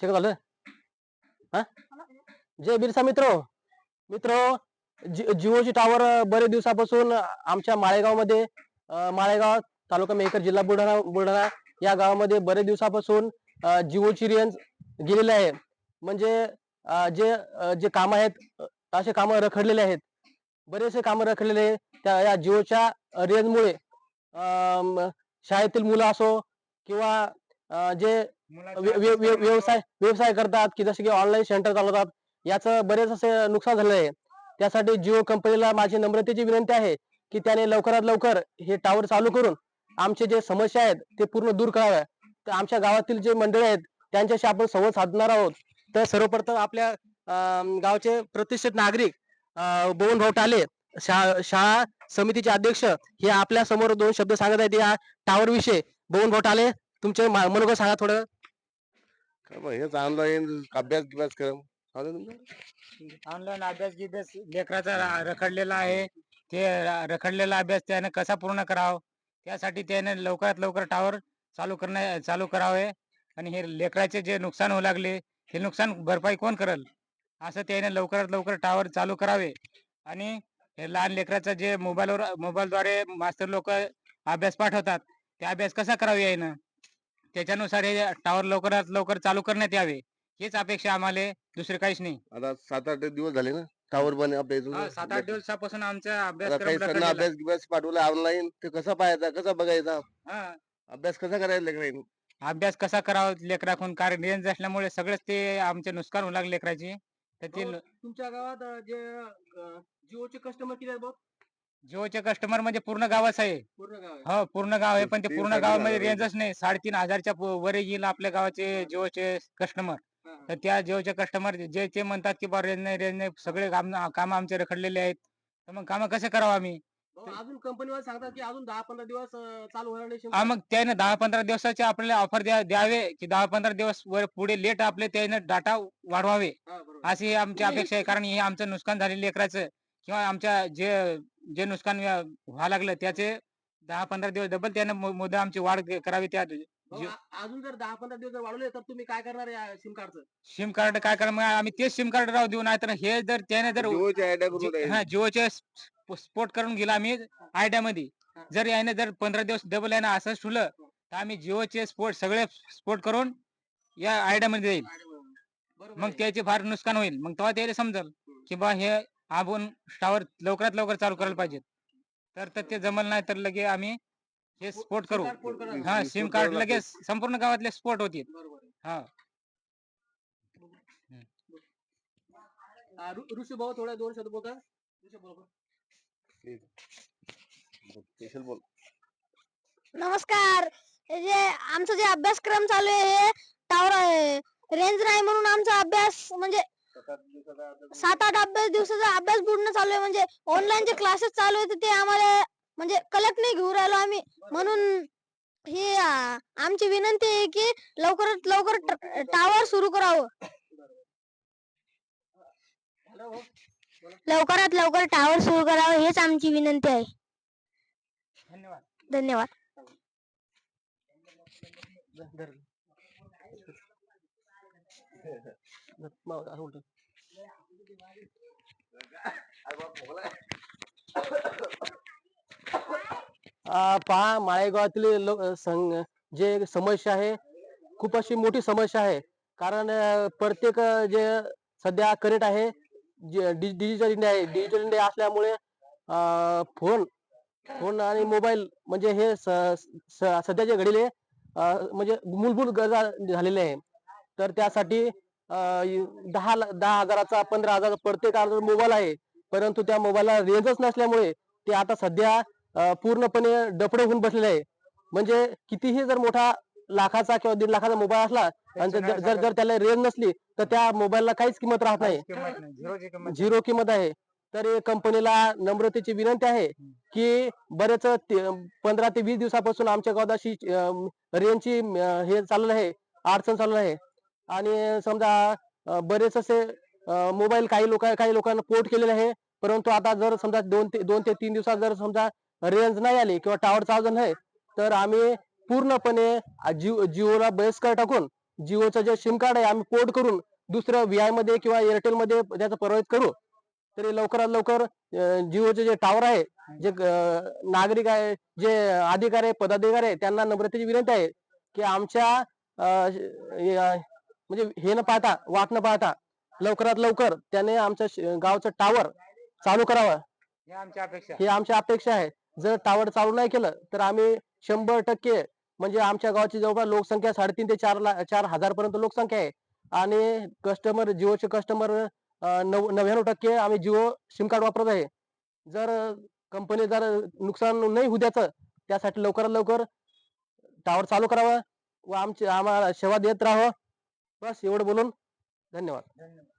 Check झालं हा. जय बिरसा मित्र जिओची टावर बरेच दिवसापासून आमच्या माळेगावमध्ये माळेगाव तालुका मेहकर जिल्हा बुलढाणा या गावामध्ये बरेच दिवसापासून जिओची रेंज गेलेली आहे. म्हणजे जे काम आहेत असे कामं रखडलेले आहेत. बरेचसे कामं रखडलेले त्या या जिओच्या रेंजमुळे शाळेतील मुलं असो किंवा जे व्यवसाय करतात की जसे की ऑनलाईन सेंटर चालवतात याचं बरेच असे नुकसान झालेलं आहे. त्यासाठी जिओ कंपनीला माझी नम्रतेची विनंती आहे की त्याने लवकरात लवकर हे टावर चालू करून आमचे जे समस्या आहेत ते पूर्ण दूर कराव्या. तर आमच्या गावातील जे मंडळी आहेत त्यांच्याशी आपण संवाद साधणार आहोत. तर सर्वप्रथम आपल्या गावचे प्रतिष्ठित नागरिक बबन भाऊ टाले शाळा समितीचे अध्यक्ष हे आपल्या समोर 2 शब्द सांगत आहेत या टावर विषयी. बबन भाऊ टाले तुमचे मनोगत सांगा थोडं. हेच ऑनलाईन अभ्यास कर ऑनलाईन अभ्यास लेकराचा रखडलेला आहे. ते रखडलेला अभ्यास त्याने कसा पूर्ण करावा त्यासाठी त्याने लवकरात लवकर टावर चालू करावे. आणि हे लेकराचे जे नुकसान होऊ लागले हे नुकसान भरपाई कोण करेल असं त्याने लवकरात लवकर टावर चालू करावे. आणि हे लहान लेकराचं जे मोबाईलद्वारे मास्तर लोक अभ्यास पाठवतात ते अभ्यास कसा करावे यानं त्याच्यानुसार हे टावर लवकरात लवकर चालू करण्यात यावे हेच अपेक्षा आम्हाला, दुसरे काहीच नाही. आता 7-8 दिवस झाले ना टावर बने आपल्या इथून. 7-8 दिवसापासून आमचा आता काही सण अभ्यास पाठवला ऑनलाईन ते कसा पाहायचा कसा बघायचा अभ्यास कसा करायला लेकरांनी अभ्यास कसा करावा लेकराकडून, कारण रेंज असल्यामुळे सगळंच ते आमचे नुकसान होऊ लागले लेकराची. तर ते तुमच्या गावात जे जिओचे कस्टमर किती आहेत बघ? जिओचे कस्टमर म्हणजे पूर्ण गावच आहे. पूर्ण गाव आहे. हो पूर्ण गाव आहे, पण ते 3-3 पूर्ण गावामध्ये हजार रेंजच नाही. 3,500च्या वर येईल आपल्या गावाचे जिओचे कस्टमर. तर त्या जिओचे कस्टमर जे म्हणतात की बा रेंज नाही सगळे काम आमचे रखडलेले आहेत. तर मग काम कसे करावं आम्ही? अजून कंपनीवाले सांगतात की अजून 10-15 दिवस चालू होणार नाही. मग त्याने 10-15 दिवसाचे आपल्याला ऑफर द्यावे की 10-15 दिवस वर पुढे लेट आपले त्याने डाटा वाढवावे अशी आमची अपेक्षा आहे. कारण हे आमचं नुकसान झालेलं लेकराचं किंवा आमच्या जे नुकसान व्हायला लागलं त्याचे 10-15 दिवस डबल त्याने मुद्दा आमची वाढ करावी. त्या अजून जर 10-15 दिवस वाढवले तर तुम्ही काय करणार या सिम कार्डचं? सिम कार्ड काय करा मग आम्ही तेच सिम कार्ड राहू देऊ. नाही तर हे जर त्याने जर जिओच्या आयडिया करून जिओचे स्पोर्ट करून गेला आम्ही आयडिया मध्ये. जर याने जर 15 दिवस डबल याने असंच ठेवलं तर आम्ही जिओचे सगळे स्पोर्ट करून या आयडिया मध्ये जाईल. मग त्याचे फार नुकसान होईल. मग तेव्हा त्याला समजल की बा हे आपण टावर लवकरात लवकर चालू करायला पाहिजे. तर ते जमल नाही तर लगे आम्ही हे स्पोर्ट करू. सिम कार्ड लगेच संपूर्ण गावातले स्पोर्ट होतील. ऋषी भाऊ थोडा 2 शब्द बोलता. नमस्कार. जे आमचा जे अभ्यासक्रम चालू आहे टावर रेंज नाही म्हणून आमचा अभ्यास म्हणजे 7-8 दिवसाचा अभ्यास बुडणं चालू आहे. म्हणजे ऑनलाईन जे क्लासेस चालू आहेत ते आम्हाला म्हणजे कलेक्ट नाही घेऊन राहिलो आम्ही. म्हणून ही आमची विनंती आहे की लवकरात लवकर टावर सुरू करावं. लवकरात लवकर टावर सुरू करावं हेच आमची विनंती आहे. धन्यवाद. पहा माळेगावातील जे समस्या आहे खूप अशी मोठी समस्या आहे. कारण प्रत्येक जे सध्या करेक्ट आहे डिजिटल इंडिया आहे. डिजिटल इंडिया असल्यामुळे फोन आणि मोबाईल म्हणजे हे सध्याच्या घडीले म्हणजे मूलभूत गरजा झालेल्या आहे. तर त्यासाठी 10,000चा 15,000चा प्रत्येकाला मोबाईल आहे, परंतु त्या मोबाईलला रेंजच नसल्यामुळे ते आता सध्या पूर्णपणे डफडं होऊन बसलेले आहे. म्हणजे कितीही जर मोठा लाखाचा किंवा 1.5 लाखाचा मोबाईल असला आणि जर त्याला रेंज नसली तर त्या मोबाईलला काहीच किंमत राहत नाही, झिरो किंमत आहे. तर कंपनीला नम्रतेची विनंती आहे की बरेच 15 ते 20 दिवसापासून आमच्या गावात अशी रेंजची हे चालू आहे, अडचण चालू आहे. आणि समजा बरेच असे मोबाईल काही लोकांना पोर्ट केलेले आहे, परंतु आता जर समजा 2 ते 3 दिवसात जर समजा रेंज नाही आली किंवा टावर चालू नाही तर आम्ही पूर्णपणे जिओला बहिष्कार टाकून जिओचं जे सिम कार्ड आहे आम्ही पोर्ट करून दुसरं VI मध्ये किंवा एअरटेल मध्ये त्याचा प्रवेश करू. तरी लवकरात लवकर जिओचे जे टावर आहे, जे नागरिक आहे, जे अधिकारी आहे, पदाधिकारी आहे, त्यांना नम्रतेची विनंती आहे की आमच्या म्हणजे हे न पाहता वाट न पाहता लवकरात लवकर त्याने आमच्या गावचं टावर चालू करावं, ही आमची अपेक्षा. ही आमची अपेक्षा आहे. जर टावर चालू नाही केलं तर आम्ही 100% म्हणजे आमच्या गावाची जवळपास लोकसंख्या 3.5 ते 4 हजार पर्यंत लोकसंख्या आहे आणि कस्टमर जिओचे कस्टमर 99% आम्ही जिओ सिम कार्ड वापरत आहे. जर कंपनी जर नुकसान नाही होऊ द्यायचं त्यासाठी लवकरात लवकर टावर चालू करावं व आम्हाला सेवा देत राहावं. बस एवढं बोलून धन्यवाद.